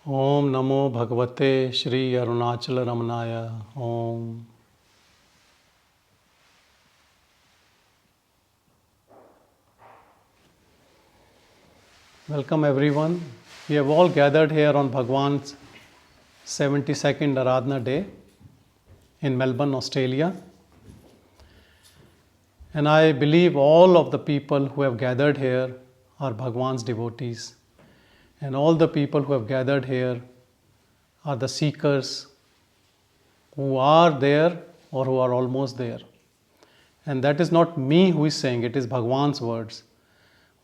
Om Namo Bhagavate Sri Arunachala Ramanaya. Om. Welcome everyone. We have all gathered here on Bhagavan's 72nd Aradhana day in Melbourne, Australia. And I believe all of the people who have gathered here are Bhagavan's devotees. And all the people who have gathered here are the seekers who are there or who are almost there. And that is not me who is saying it, is Bhagavan's words.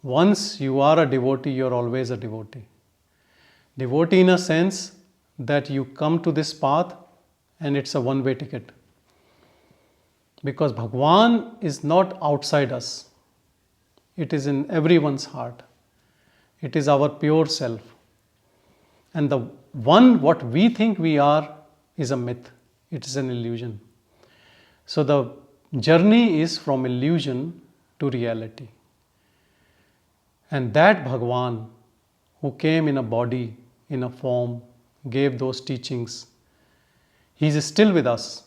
Once you are a devotee, you are always a devotee. Devotee in a sense that you come to this path and it's a one-way ticket. Because Bhagavan is not outside us. It is in everyone's heart. It is our pure self. And the one, what we think we are, is a myth. It is an illusion. So the journey is from illusion to reality. And that Bhagavan, who came in a body, in a form, gave those teachings, he is still with us.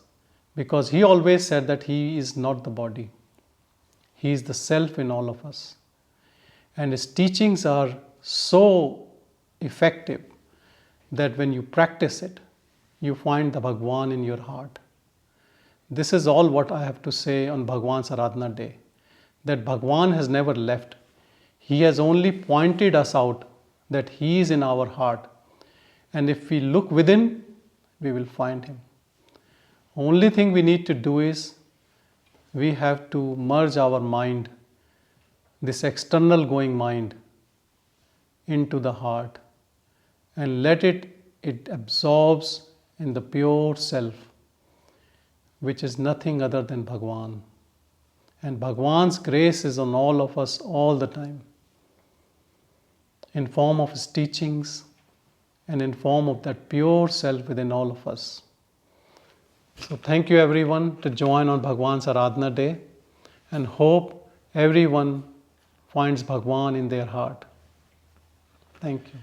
Because he always said that he is not the body. He is the self in all of us. And his teachings are so effective that when you practice it, you find the Bhagavan in your heart. This is all what I have to say on Bhagavan's Aradhana day. That Bhagavan has never left. He has only pointed us out that he is in our heart. And if we look within, we will find him. Only thing we need to do is, we have to merge our mind, this external going mind, into the heart and let it absorbs in the pure self, which is nothing other than Bhagavan. And Bhagavan's grace is on all of us all the time, in form of his teachings and in form of that pure self within all of us. So thank you everyone to join on Bhagavan's Aradhana day, and hope everyone finds Bhagavan in their heart. Thank you.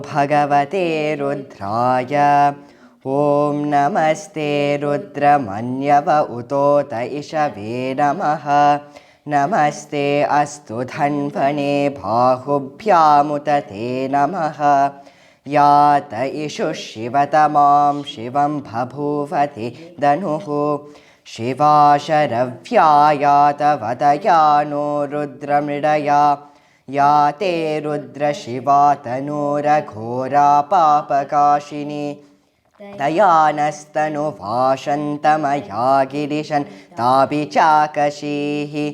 Bhagavate Rudraya. Om Namaste Rudramanyava Utota Ishave Namaha. Namaste Astu Dhanvane Bahubhyamutate Namaha. Yata Ishu Shivatamam Shivam Bhabhuvati Danuhu. Shiva Sharavyayata Vadayano Rudramridaya. Yate Rudra Shiva Tanura Ghora Papakashini. Dayanastanu Vashantamaya Girishan Tabi Chakashihi.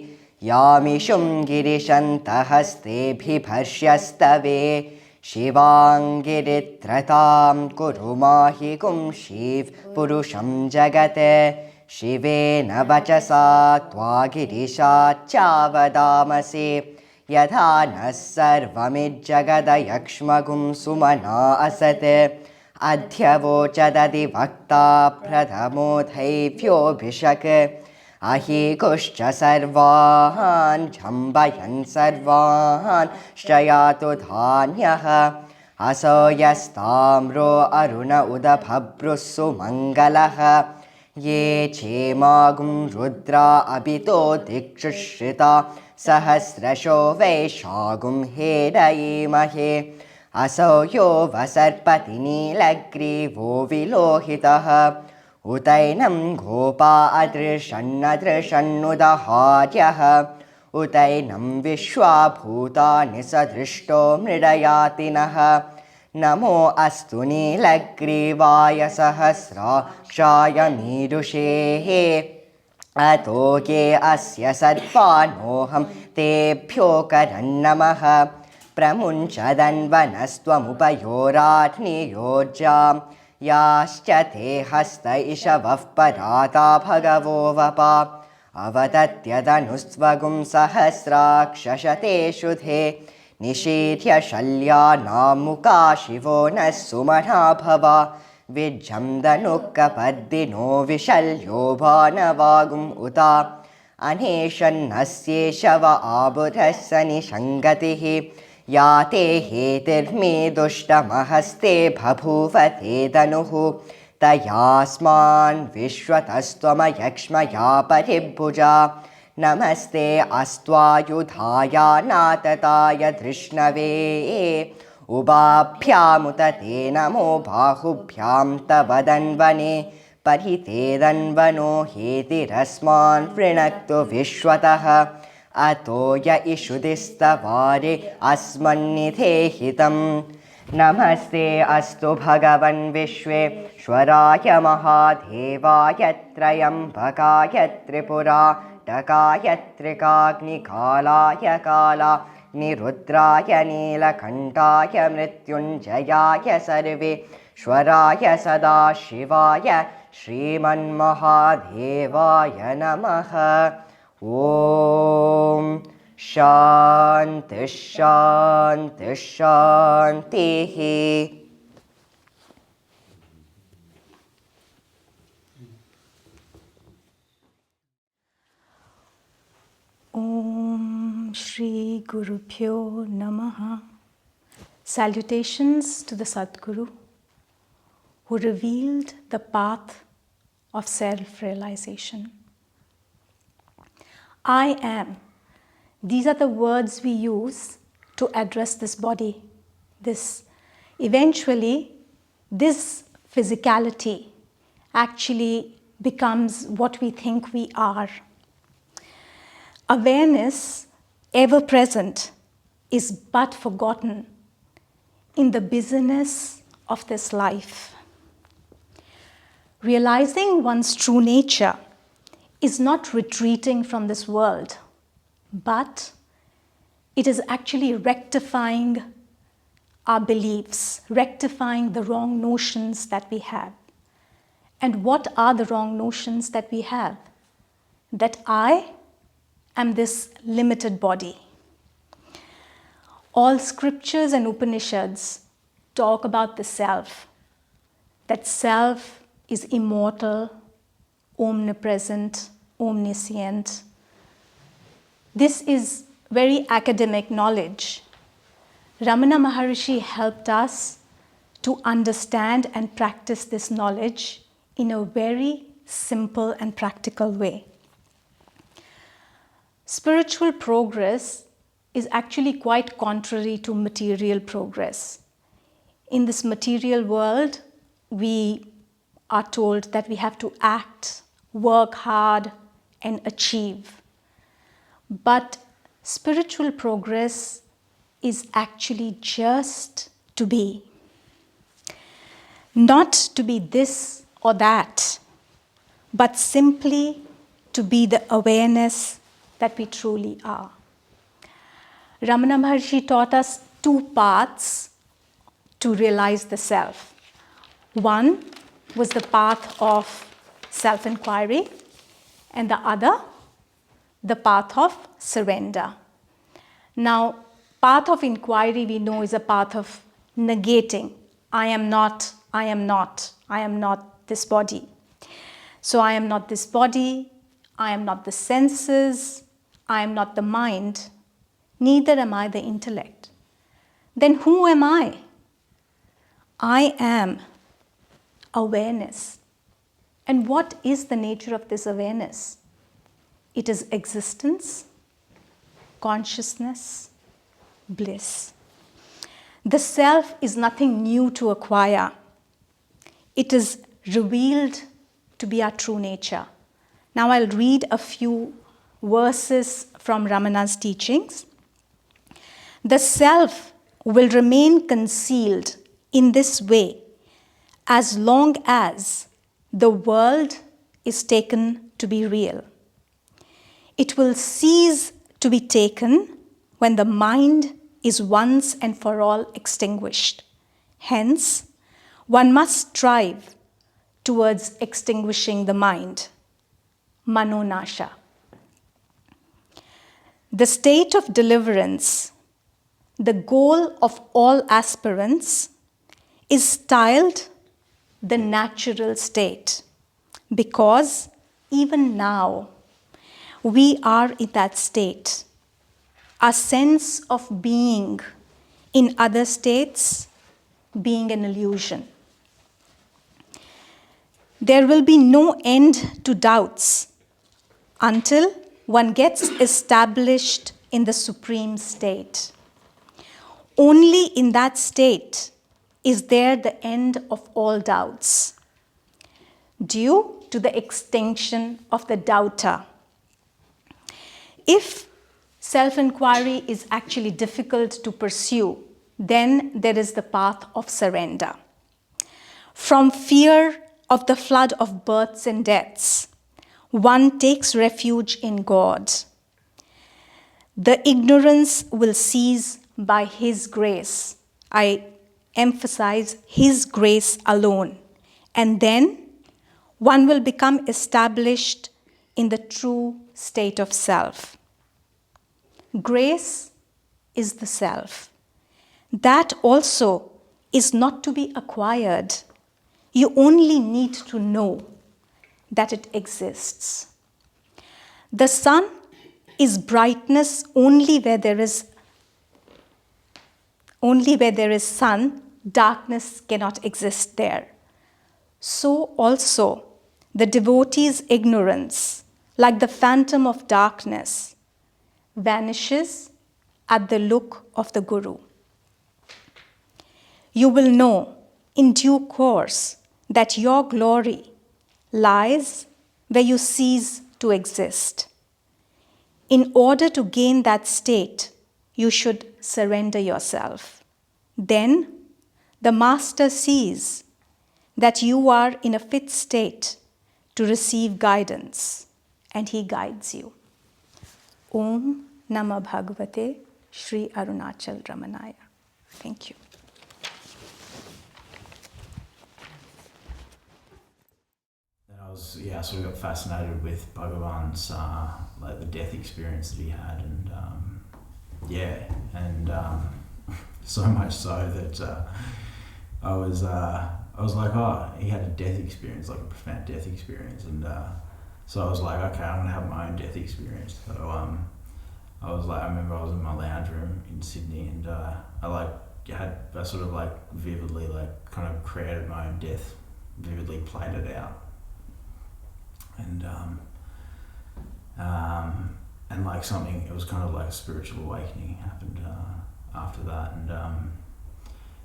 Yamishum Girishantahaste Bhibhashyastave. Shivangiritratam Kurumahikum Shiv Purusham Jagate. Shivena Vachasa Tvagirishat Chavadamasi. Yadhana sarvamidjagadayakshmagum sumana asate. Adhyavochadadi vakta pradhamodhaivyo bhishake. Ahikuscha sarvahan jambayan sarvahan shayatu dhanyaha. Asoyastamro aruna udabhabrusu mangalaha. Ye chemagum rudra abito dikshushrita. Sahasrasho Vaishagum Hedaimahe. Asoyo Vasarpati Nilagrivo Vilohitaha. Utainam Gopa Adrishanadrishanudahadyaha. Utainam Vishwabhuta Nisadrishto Mridayatinaha. Namo Astu Nilagrivaya Sahasra Kshaya Mirushehe. Atoke asya sarvanoham tebhyo karannamaha. Pramunchadan vanastvam upayorat niyojam. याश्च ते हस्त इषवः पराता भगवो वपा अवदत्यदनुस्वगुं सहस्राक्षशतेषु ते निशीथ्य शल्यानामुका शिवो नः सुमना भवा विज्जं दनुःकपर्दिनो विशल्यो भानवागुम् उता अनेशन्नस्येषव आबुधः स निषङ्गतिः या ते हेतिर्मे दुष्टमहस्ते बभूव ते तनुः तयास्मान् विश्वतस्त्वमयक्ष्मया परिभुजा नमस्ते अस्त्वायुधाय नातताय धृष्णवे उभाभ्यामुत ते नमो बाहुभ्यां तव दन्वने परिते दन्वनो हेतिरस्मान् वृणक्तु विश्वतः अतो य इषुदिस्तवारे अस्मन्निधेहितं नमस्ते अस्तु भगवन् विश्वेश्वराय महादेवाय त्रयम्बकाय त्रिपुराटकाय त्रिकाग्निकालाय कालाग्निरुद्राय नीलकण्ठाय मृत्युञ्जयाय सर्वेश्वराय सदाशिवाय श्रीमन्महादेवाय नमः। ॐ शान्तिः शान्तिः शान्तिः। Om Shri Gurubhyo Namaha. Salutations to the Sadguru who revealed the path of self-realization. I am. These are the words we use to address this body. Eventually, this physicality actually becomes what we think we are. Awareness, ever present, is but forgotten in the busyness of this life. Realizing one's true nature is not retreating from this world, but it is actually rectifying our beliefs, rectifying the wrong notions that we have. And what are the wrong notions that we have? That I am this limited body. All scriptures and Upanishads talk about the self, that self is immortal, omnipresent, omniscient. This is very academic knowledge. Ramana Maharshi helped us to understand and practice this knowledge in a very simple and practical way. Spiritual progress is actually quite contrary to material progress. In this material world, we are told that we have to act, work hard, and achieve. But spiritual progress is actually just to be. Not to be this or that, but simply to be the awareness that we truly are. Ramana Maharshi taught us two paths to realize the self. One was the path of self-inquiry, and the other, the path of surrender. Now, path of inquiry we know is a path of negating. I am not this body. So I am not this body, I am not the senses, I am not the mind, neither am I the intellect. Then who am I? I am awareness. And what is the nature of this awareness? It is existence, consciousness, bliss. The self is nothing new to acquire. It is revealed to be our true nature. Now I'll read a few verses from Ramana's teachings. The self will remain concealed in this way as long as the world is taken to be real. It will cease to be taken when the mind is once and for all extinguished. Hence, one must strive towards extinguishing the mind, manonasha. The state of deliverance, the goal of all aspirants, is styled the natural state, because even now we are in that state. Our sense of being in other states being an illusion. There will be no end to doubts until one gets established in the supreme state. Only in that state is there the end of all doubts, due to the extinction of the doubter. If self-inquiry is actually difficult to pursue, then there is the path of surrender. From fear of the flood of births and deaths, one takes refuge in God. The ignorance will cease by His grace. I emphasize His grace alone. And then one will become established in the true state of self. Grace is the self. That also is not to be acquired. You only need to know that it exists. The sun is brightness only where there is sun, darkness cannot exist there. So also the devotee's ignorance, like the phantom of darkness, vanishes at the look of the Guru. You will know in due course that your glory lies where you cease to exist. In order to gain that state, you should surrender yourself. Then the Master sees that you are in a fit state to receive guidance, and he guides you. Om Namah Bhagavate Sri Arunachal Ramanaya. Thank you. I sort of got fascinated with Bhagavan's like the death experience that he had, and so much so that I was like, oh, he had a death experience, like a profound death experience, and so I was like, okay, I'm gonna have my own death experience. So I remember I was in my lounge room in Sydney, and I sort of like vividly like kind of created my own death, vividly played it out. And like something, it was kind of like a spiritual awakening happened after that, and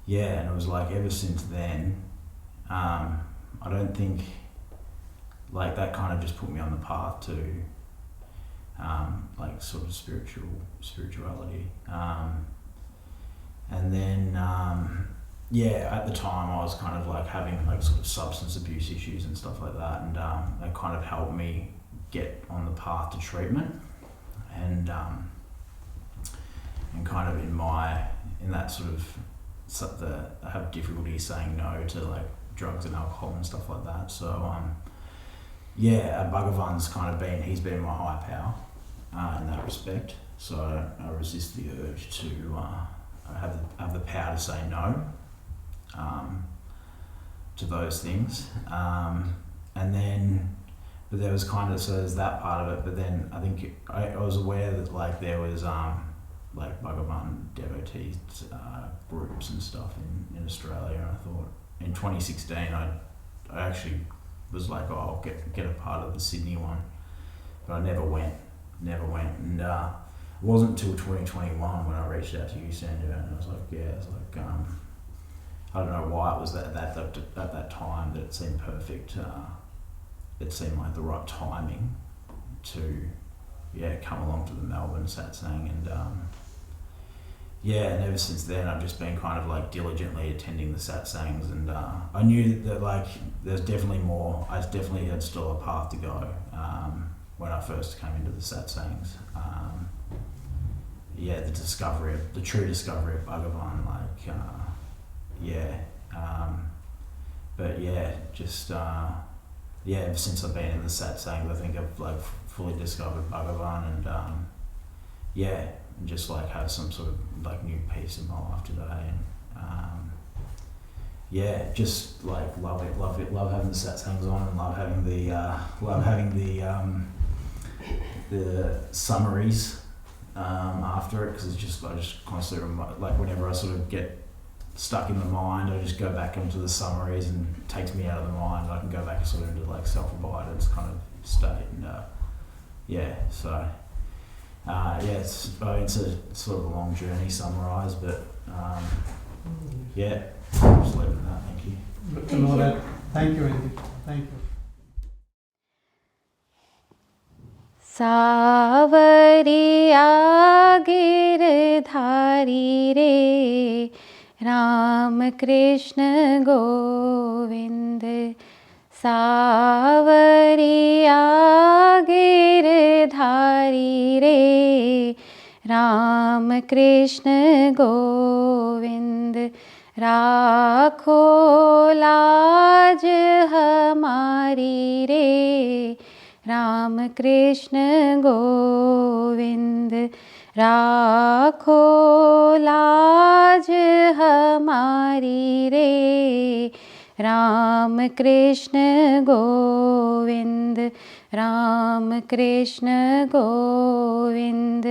and it was like ever since then, I don't think like that kind of just put me on the path to like sort of spirituality, and then at the time I was kind of like having like sort of substance abuse issues and stuff like that, and that kind of helped me get on the path to treatment, and kind of in that sort of I have difficulty saying no to like drugs and alcohol and stuff like that. So Bhagavan's kind of he's been my higher power in that respect. So I resist the urge to have the power to say no to those things, but there was kind of, so there's that part of it, but then I think I was aware that like there was like Bhagavan devotees groups and stuff in Australia, and I thought in 2016 I actually was like, oh, I'll get a part of the Sydney one, but I never went, and it wasn't until 2021 when I reached out to you, Sandra, and I was like, I don't know why it was at that time that it seemed perfect. It seemed like the right timing to come along to the Melbourne Satsang, and and ever since then I've just been kind of like diligently attending the Satsangs, and I knew that like there's definitely more. I definitely had still a path to go when I first came into the Satsangs. The true discovery of Bhagavan, but yeah, just yeah, ever since I've been in the Satsangs, I think I've like fully discovered Bhagavan, and yeah, just like have some sort of like new peace in my life today, and yeah, just like love having the Satsangs on, and love having the summaries after it, because it's just I just constantly like whenever I sort of get stuck in the mind, I just go back into the summaries and it takes me out of the mind. I can go back sort of into like self-abidance kind of state, and yeah, so yeah, it's a sort of a long journey summarised, but yeah, I'll just leave it at that. Thank you. Good to know that. Thank you, Andy. Thank you. सावरिया गिरधारी रे राम कृष्ण गोविंद सावरिया गिरधारी रे राम कृष्ण गोविंद राखो लाज हमारी रे राम कृष्ण गोविंद राखो लाज हमारी रे राम कृष्ण गोविंद राम कृष्ण गोविंद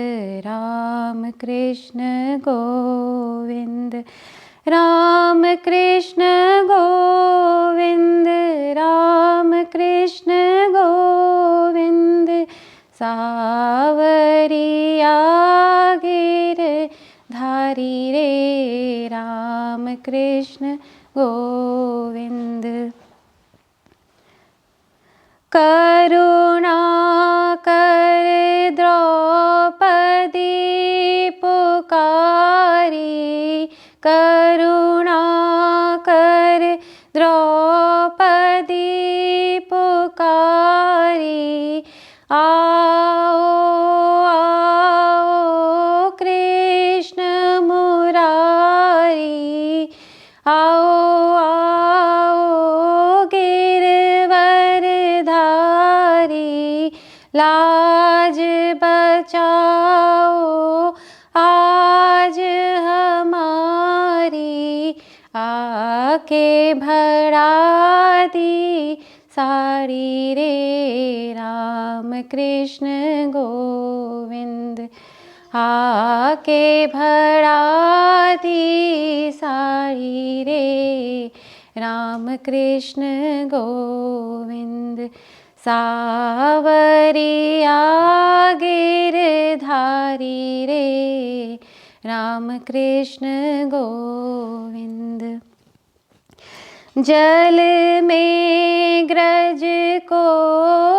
राम कृष्ण गोविंद राम कृष्ण गोविंद राम कृष्ण गोविंद सावरिया गिरधारी रे राम कृष्ण गोविंद करुणा कर द्रौपदी पुकारी करुणा कर द्रौपदी पुकारी आओ आओ कृष्ण मुरारी आओ आओ गिरवरधारी लाज बचाओ आज हमारी आके भरा दी सारी रे राम कृष्ण गोविंद आके भरा दी सारी रे राम कृष्ण गोविंद सावरिया गिरधारी रे राम कृष्ण गोविंद जल में ग्रज को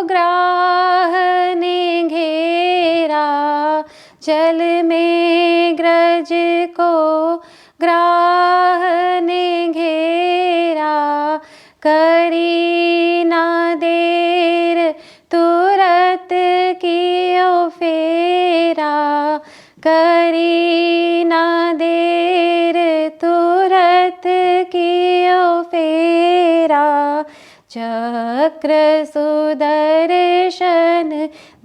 ग्राह ने घेरा जल में ग्रज को ग्राह ने घेरा करी ना देर तुरत कियो फेरा करी ना देर तुरत कियो फेरा चक्र सुदर्शन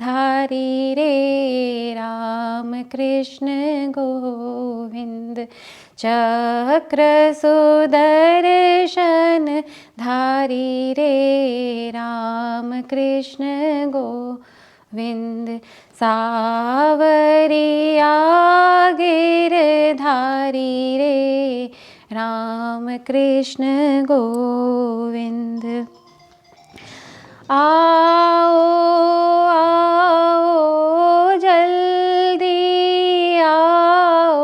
धारी रे राम कृष्ण गोविंद चक्र सुदर्शन धारी रे राम कृष्ण गोविंद सावरिया गिरधारी रे राम कृष्ण गोविंद आओ आओ जल्दी आओ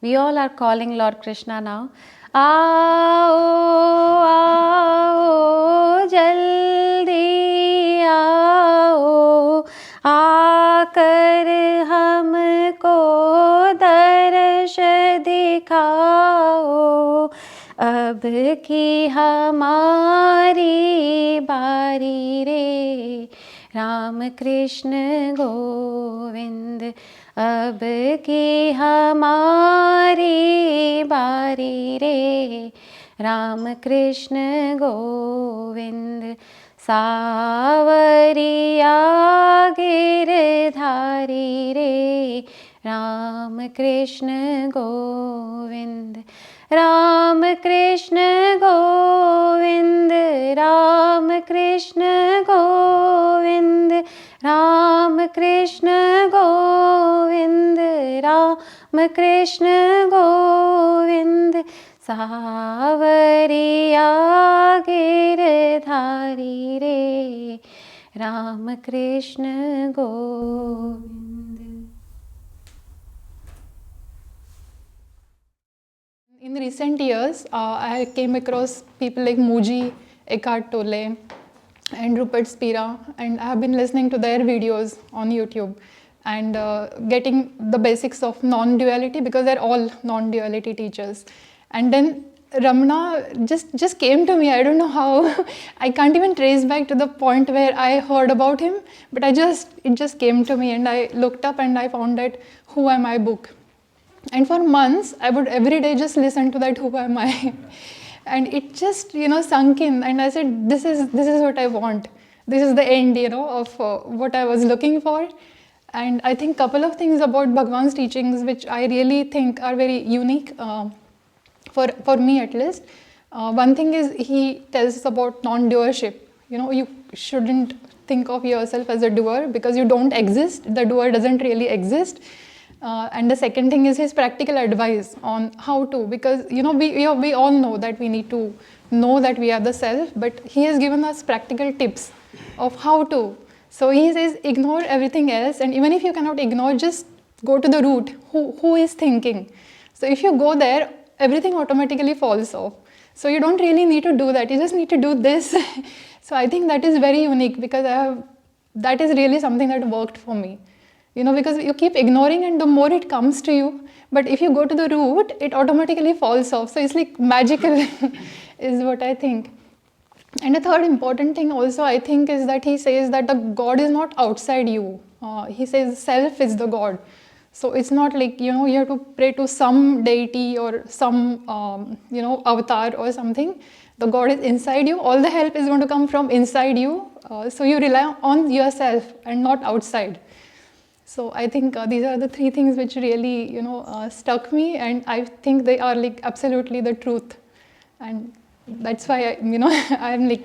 we all are calling Lord Krishna now आओ आओ जल्दी आओ आकर हमको दर्श दिखाओ अब की हमारी बारी रे राम कृष्ण गोविंद अब की हमारी बारी रे Ram Krishna Govind. Savariya Giridhari Re, Ram Krishna Govind. Ram Krishna Govind, Ram Krishna Govind, Ram Krishna Govind, Ram Krishna Govind. Savariya Giridhari Re, Ram Krishna Govind. In recent years, I came across people like Muji, Eckhart Tolle, and Rupert Spira, and I have been listening to their videos on YouTube and getting the basics of non-duality, because they're all non-duality teachers. And then Ramana just came to me. I don't know how. I can't even trace back to the point where I heard about him, but it just came to me, and I looked up and I found that Who Am I book. And for months, I would every day just listen to that Who Am I. And it just, sunk in. And I said, this is what I want. This is the end, of what I was looking for. And I think a couple of things about Bhagavan's teachings, which I really think are very unique, for me at least. One thing is he tells us about non-doership. You shouldn't think of yourself as a doer because you don't exist. The doer doesn't really exist. And the second thing is his practical advice on how to, because we all know that we need to know that we are the self, but he has given us practical tips of how to. So he says ignore everything else, and even if you cannot ignore, just go to the root. Who is thinking? So if you go there, everything automatically falls off. So you don't really need to do that. You just need to do this. So I think that is very unique, because that is really something that worked for me. Because you keep ignoring and the more it comes to you. But if you go to the root, it automatically falls off. So it's like magical is what I think. And the third important thing also I think is that he says that the God is not outside you. He says self is the God. So it's not like, you have to pray to some deity or some, avatar or something. The God is inside you. All the help is going to come from inside you. So you rely on yourself and not outside. So I think these are the three things which really, stuck me, and I think they are like absolutely the truth. And that's why I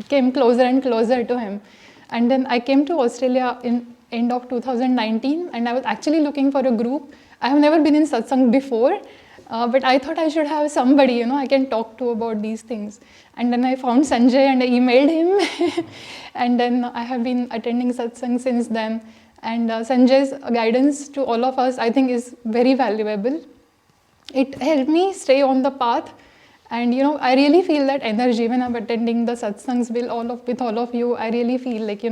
came closer and closer to him. And then I came to Australia in end of 2019, and I was actually looking for a group. I have never been in Satsang before, but I thought I should have somebody, I can talk to about these things. And then I found Sanjay and I emailed him. And then I have been attending Satsang since then. And Sanjay's guidance to all of us, I think, is very valuable. It helped me stay on the path. And, I really feel that energy when I'm attending the Satsangs with all of you. I really feel like,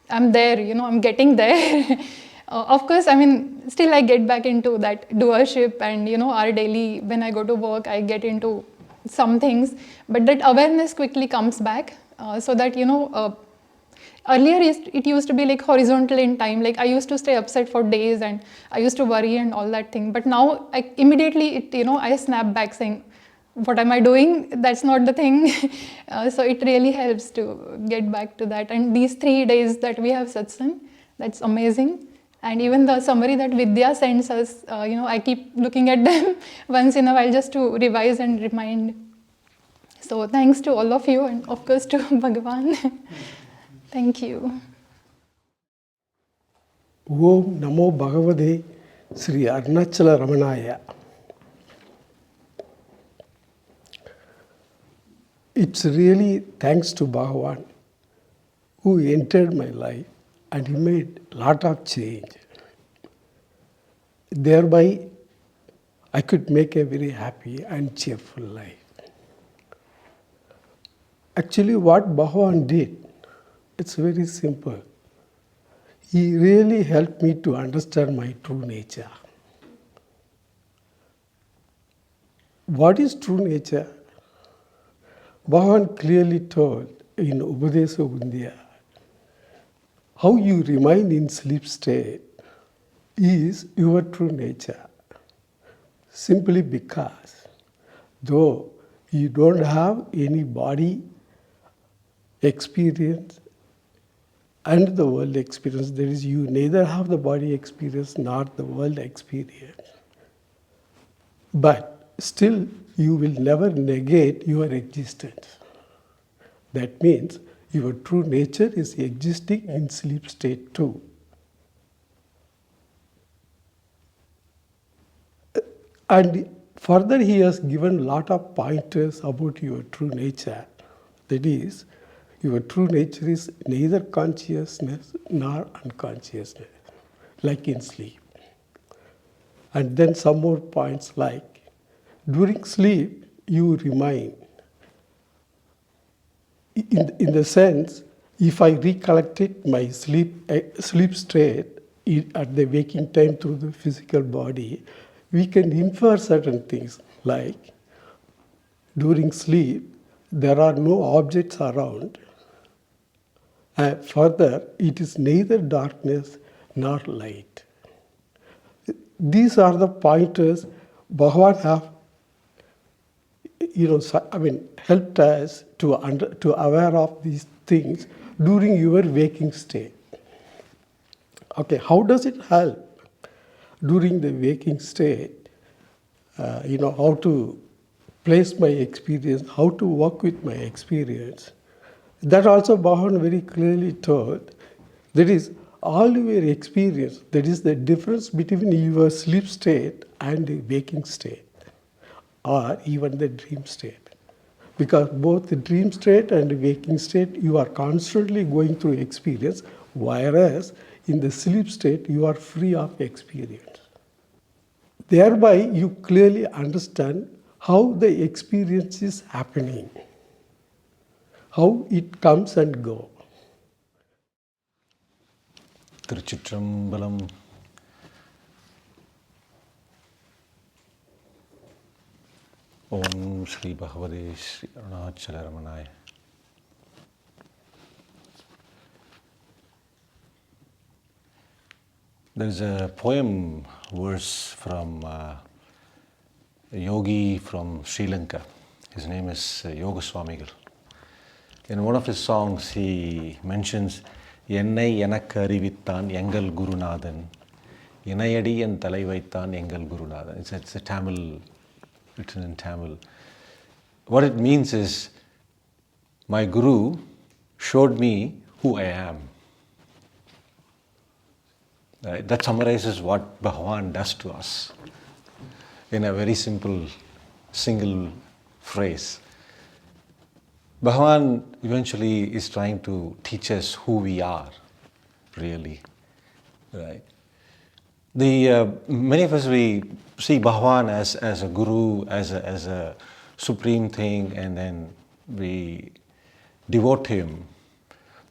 I'm there, I'm getting there. Of course, still I get back into that doership and, our daily, when I go to work, I get into some things. But that awareness quickly comes back so that, earlier it used to be like horizontal in time. Like I used to stay upset for days and I used to worry and all that thing. But now immediately I snap back saying, what am I doing? That's not the thing. So it really helps to get back to that. And these 3 days that we have satsang, that's amazing. And even the summary that Vidya sends us, I keep looking at them once in a while just to revise and remind. So thanks to all of you, and of course to Bhagavan. Thank you. Om Namo Bhagavate Sri Arunachala Ramanaya. It's really thanks to Bhagavan who entered my life, and he made a lot of change. Thereby, I could make a very happy and cheerful life. Actually, what Bhagavan did, it's very simple. He really helped me to understand my true nature. What is true nature? Bhagavan clearly told in Upadesa Undya, how you remain in sleep state is your true nature. Simply because, though You don't have any body experience and the world experience. That is, you neither have the body experience nor the world experience. But still, you will never negate your existence. That means your true nature is existing in sleep state too. And further, he has given a lot of pointers about your true nature. That is, your true nature is neither consciousness nor unconsciousness, like in sleep. And then some more points like, during sleep, you remain. In the sense, if I recollected my sleep state at the waking time through the physical body, we can infer certain things like, during sleep, there are no objects around. Further, it is neither darkness nor light. These are the pointers Bhagavan have, helped us to aware of these things during your waking state. Okay, how does it help during the waking state? How to place my experience, how to work with my experience. That also Bhagavan very clearly told. That is, all your experience, that is the difference between your sleep state and the waking state, or even the dream state. Because both the dream state and the waking state, you are constantly going through experience, whereas in the sleep state, you are free of experience. Thereby, you clearly understand how the experience is happening, how it comes and goes. Tiruchitrambalam. Om Sri Bhagavate Sri Arunachala Ramanaya. There is a poem verse from a yogi from Sri Lanka. His name is Yoga Swamigal. In one of his songs, he mentions, Ennai enakku arivittan engal Gurunathan, Inayadi en thalai vaittan engal Gurunathan. It's a Tamil, written in Tamil. What it means is, my Guru showed me who I am. That summarizes what Bhagavan does to us in a very simple, single phrase. Bhagavan eventually is trying to teach us who we are, really. Right? Many of us, we see Bhagavan as a guru, as a supreme thing, and then we devote him.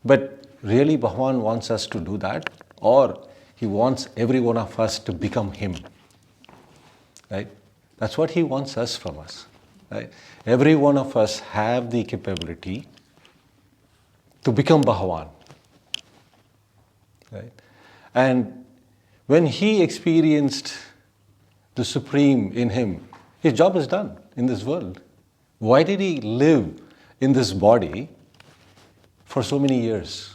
But really Bhagavan wants us to do that, or he wants every one of us to become him. Right? That's what he wants us from us. Right? Every one of us have the capability to become Bhagavan. Right? And when he experienced the Supreme in him, his job is done in this world. Why did he live in this body for so many years?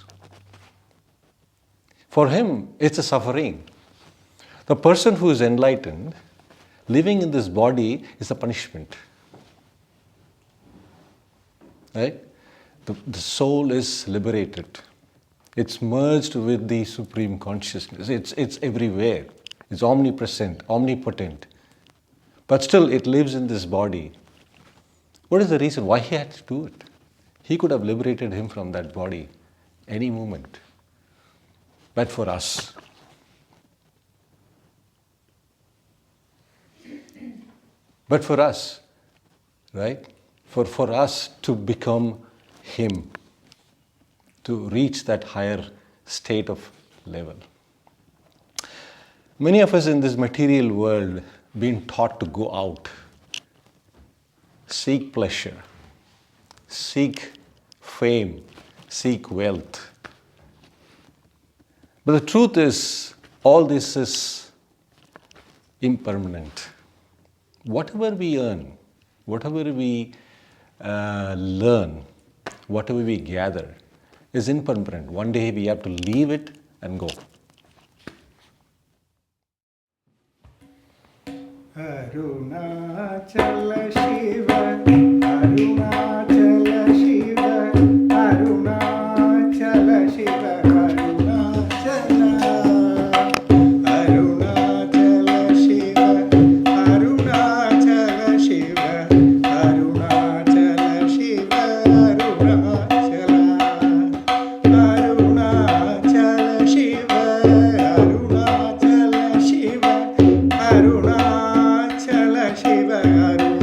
For him, it's a suffering. The person who is enlightened, living in this body is a punishment. Right? The soul is liberated. It's merged with the Supreme Consciousness. It's everywhere. It's omnipresent, omnipotent. But still, it lives in this body. What is the reason why he had to do it? He could have liberated him from that body any moment. But for us, right? For us to become him, to reach that higher state of level. Many of us in this material world been taught to go out, seek pleasure, seek fame, seek wealth. But the truth is, all this is impermanent. Whatever we earn, whatever we learn, whatever we gather, is impermanent. One day we have to leave it and go. Arunachala Shiva, Arunachala Shiva, Arunachala Shiva, Arunachala, Arunachala Shiva, Arunachala Shiva, Arunachala Shiva, Arunachala, Arunachala Shiva, Arunachala Shiva, Arunachala Shiva,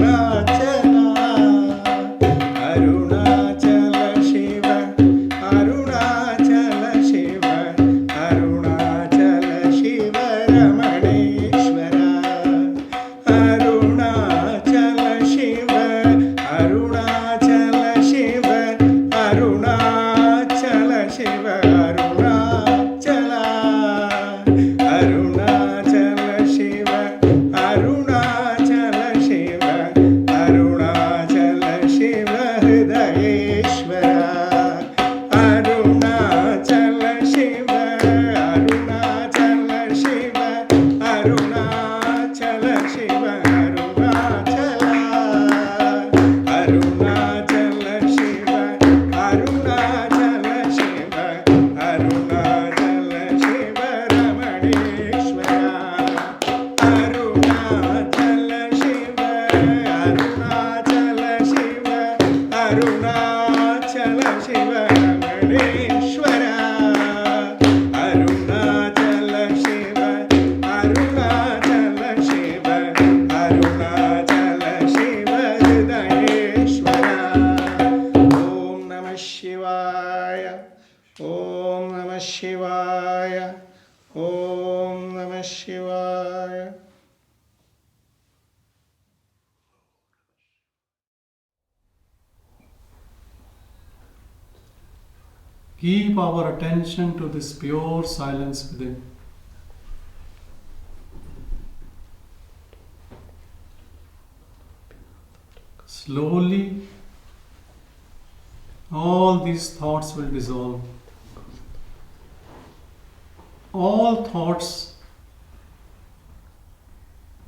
Arunachala, Arunachala Shiva, Arunachala Shiva, Arunachala Shiva, Ramaneshwara, Arunachala Shiva, Arunachala Shiva, Arunachala Shiva, Arunachala, Arunachala Shiva, Arunachala Shiva, Arunachala Shiva, Hridayeshwara, Arunachala Shiva, Arunachala Shiva, Arunachala Shiva, Arunachala, Arunachala Shiva, Arunachala Shiva, Arunachala Shiva, Ramaneshwara, Arunachala Shiva, Arunachala Shiva, Arunachala Shiva, Ramaneshwara, Arunachala Shiva, Arunachala Shiva, Arunachala Shiva, Hridayeshwara. Om Namah Shivaya, Om Namah Shivaya, Om Namah Shivaya. Keep our attention to this pure silence within. Slowly, all these thoughts will dissolve. All thoughts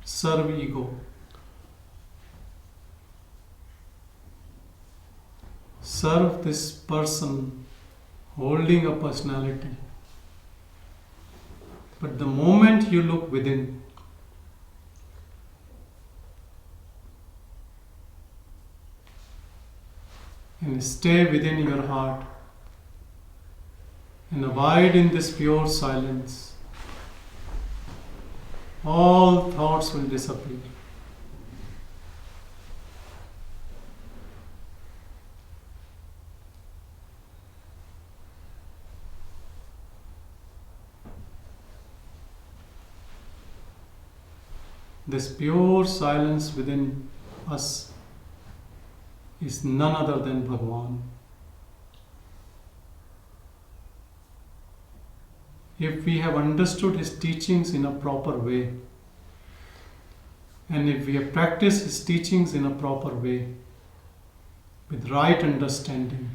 serve ego. Serve this person holding a personality. But the moment you look within, and stay within your heart and abide in this pure silence, all thoughts will disappear. This pure silence within us is none other than Bhagavan. If we have understood his teachings in a proper way, and if we have practiced his teachings in a proper way, with right understanding,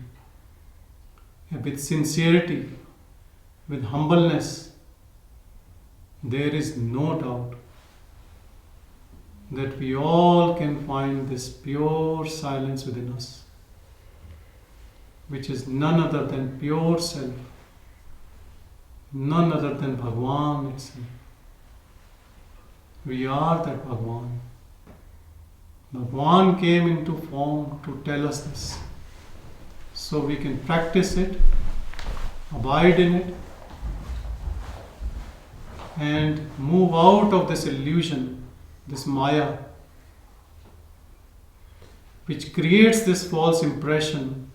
and with sincerity, with humbleness, there is no doubt that we all can find this pure silence within us, which is none other than pure self, none other than Bhagavan itself. We are that Bhagavan. Bhagavan came into form to tell us this, so we can practice it, abide in it, and move out of this illusion, this Maya, which creates this false impression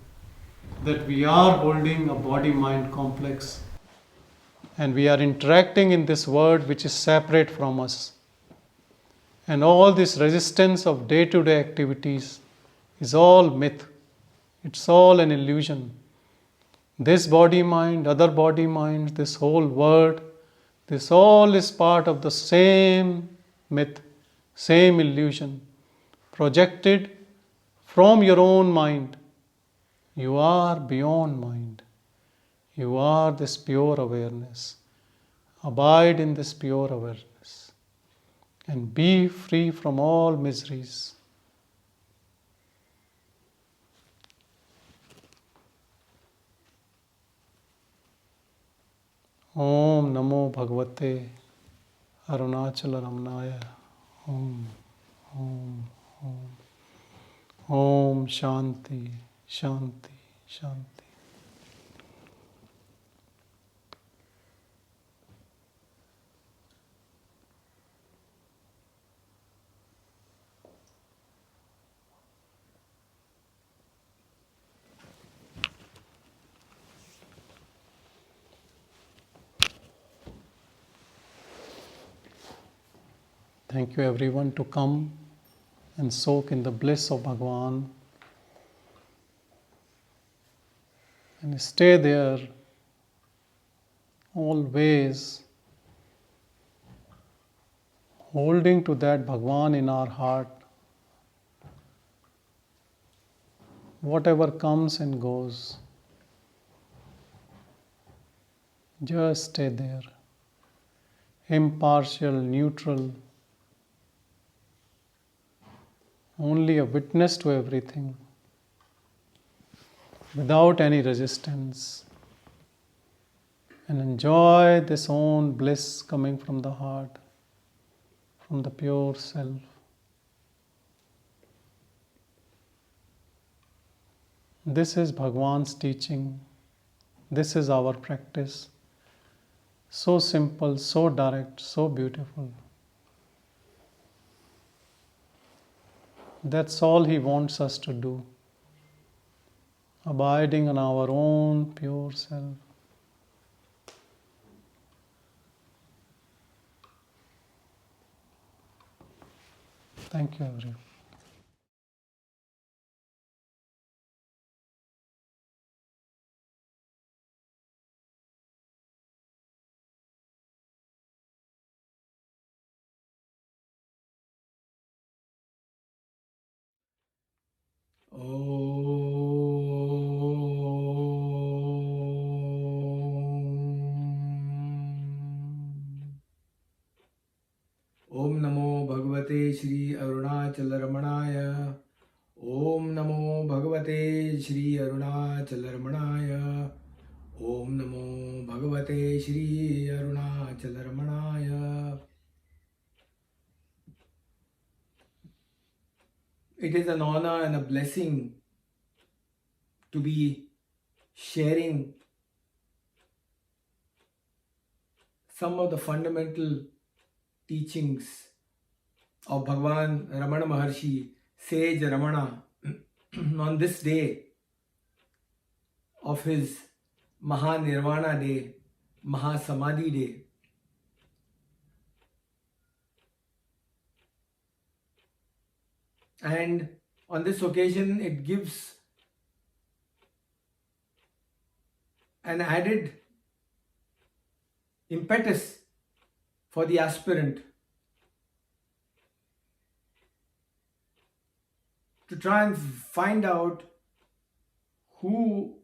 that we are holding a body-mind complex and we are interacting in this world which is separate from us. And all this resistance of day-to-day activities is all myth. It's all an illusion. This body-mind, other body-mind, this whole world, this all is part of the same myth, same illusion, projected from your own mind. You are beyond mind. You are this pure awareness. Abide in this pure awareness and be free from all miseries. Om Namo Bhagavate Arunachala Ramanaya. Om, Om, Om. Om Shanti, Shanti, Shanti. Thank you everyone to come and soak in the bliss of Bhagavan and stay there always holding to that Bhagavan in our heart. Whatever comes and goes, just stay there, impartial, neutral, only a witness to everything, without any resistance, and enjoy this own bliss coming from the heart, from the pure self. This is Bhagavan's teaching. This is our practice. So simple, so direct, so beautiful. That's all He wants us to do. Abiding in our own pure self. Thank you, everyone. Om Namo Bhagavate Sri Arunachala Ramanaya. Om Namo Bhagavate Sri Arunachala Ramanaya. Om Namo Bhagavate Sri Arunachala Ramanaya. It is an honor and a blessing to be sharing some of the fundamental teachings of Bhagavan Ramana Maharshi, sage Ramana, on this day of his Maha Nirvana day, Maha Samadhi day. And on this occasion, it gives an added impetus for the aspirant to try and find out who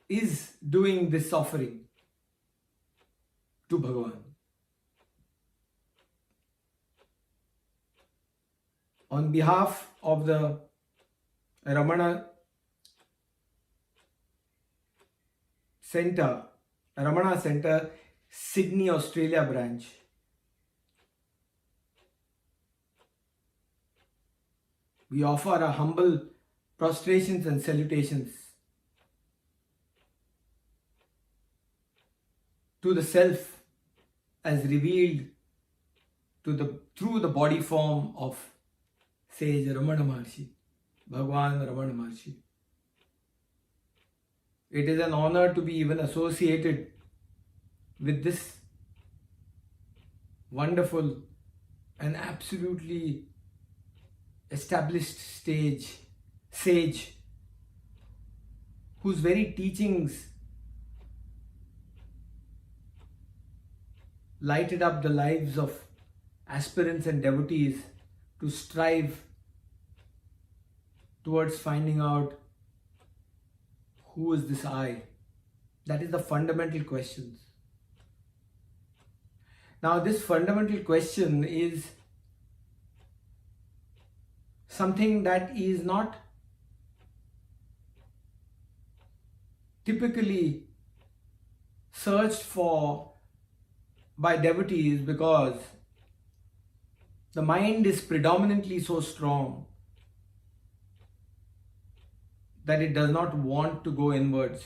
is doing this offering to Bhagavan. On behalf of the Ramana Center, Sydney, Australia branch, we offer our humble prostrations and salutations to the Self as revealed through the body form of sage Ramana Maharshi, Bhagavan Ramana Maharshi. It is an honor to be even associated with this wonderful and absolutely established sage whose very teachings lighted up the lives of aspirants and devotees to strive towards finding out who is this I. That is the fundamental questions. Now this fundamental question is something that is not typically searched for by devotees, because the mind is predominantly so strong that it does not want to go inwards.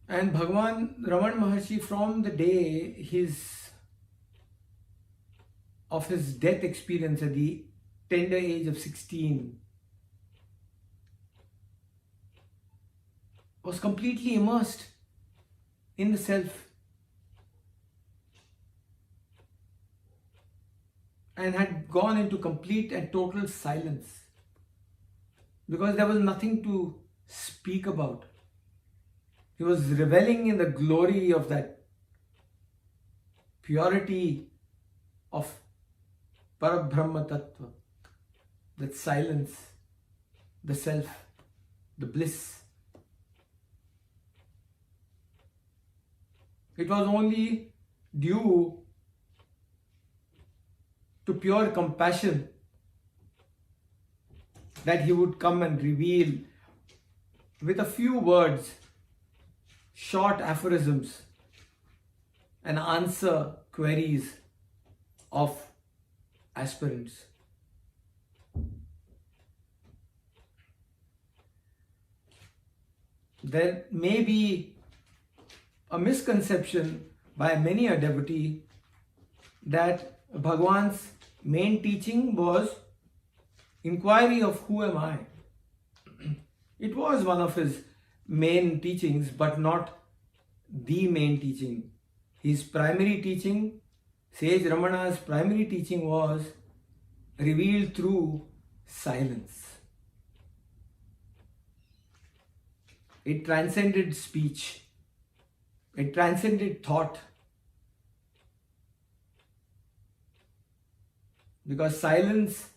And Bhagavan Ramana Maharshi, from the day of his death experience at the tender age of 16, was completely immersed in the self and had gone into complete and total silence, because there was nothing to speak about. He was reveling in the glory of that purity of Parabrahma Tattva, that silence, the self, the bliss. It was only due to pure compassion that he would come and reveal with a few words, short aphorisms, and answer queries of aspirants. There may be a misconception by many a devotee that Bhagavan's main teaching was inquiry of who am I. It was one of his main teachings, but not the main teaching. His primary teaching, Sage Ramana's primary teaching, was revealed through silence. It transcended speech. It transcended thought. Because silence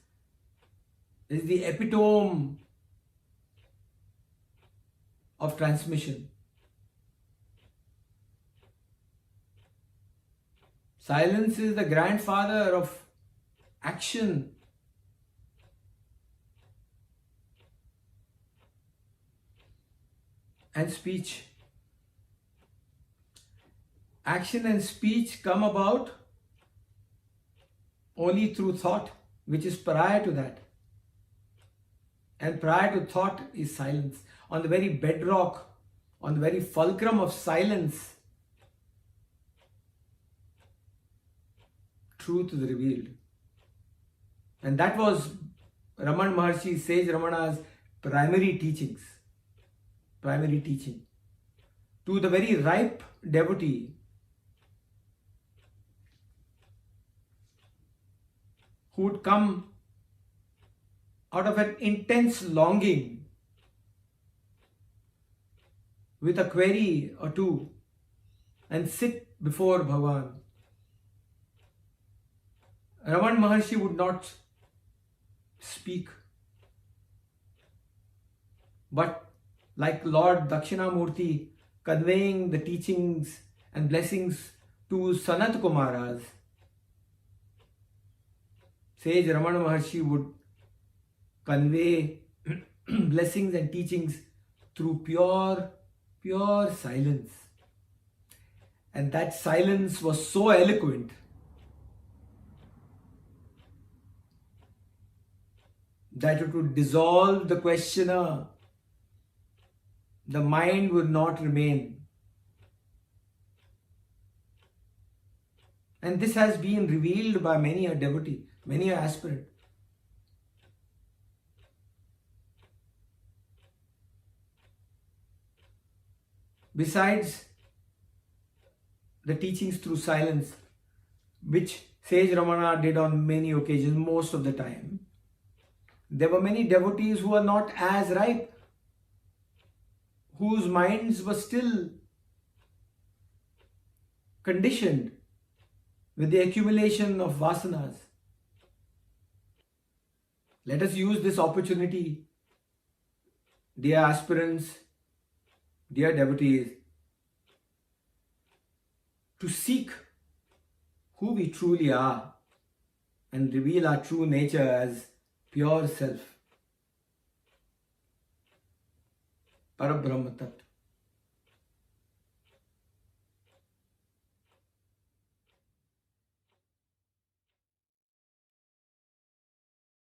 is the epitome of transmission. Silence is the grandfather of action. And speech. Action and speech come about only through thought, which is prior to that. And prior to thought is silence. On the very bedrock, on the very fulcrum of silence, truth is revealed. And that was Ramana Maharshi, Sage Ramana's primary teachings. Primary teaching. To the very ripe devotee, who would come out of an intense longing with a query or two and sit before Bhagavan. Ramana Maharshi would not speak, but like Lord Dakshinamurti conveying the teachings and blessings to Sanat Kumaras, Sage Ramana Maharshi would convey blessings and teachings through pure silence. And that silence was so eloquent that it would dissolve the questioner. The mind would not remain. And this has been revealed by many a devotee, many an aspirant. Besides the teachings through silence, which Sage Ramana did on many occasions, most of the time, there were many devotees who were not as ripe, whose minds were still conditioned with the accumulation of vasanas. Let us use this opportunity, dear aspirants, dear devotees, to seek who we truly are and reveal our true nature as pure self, Parabrahma Tattva.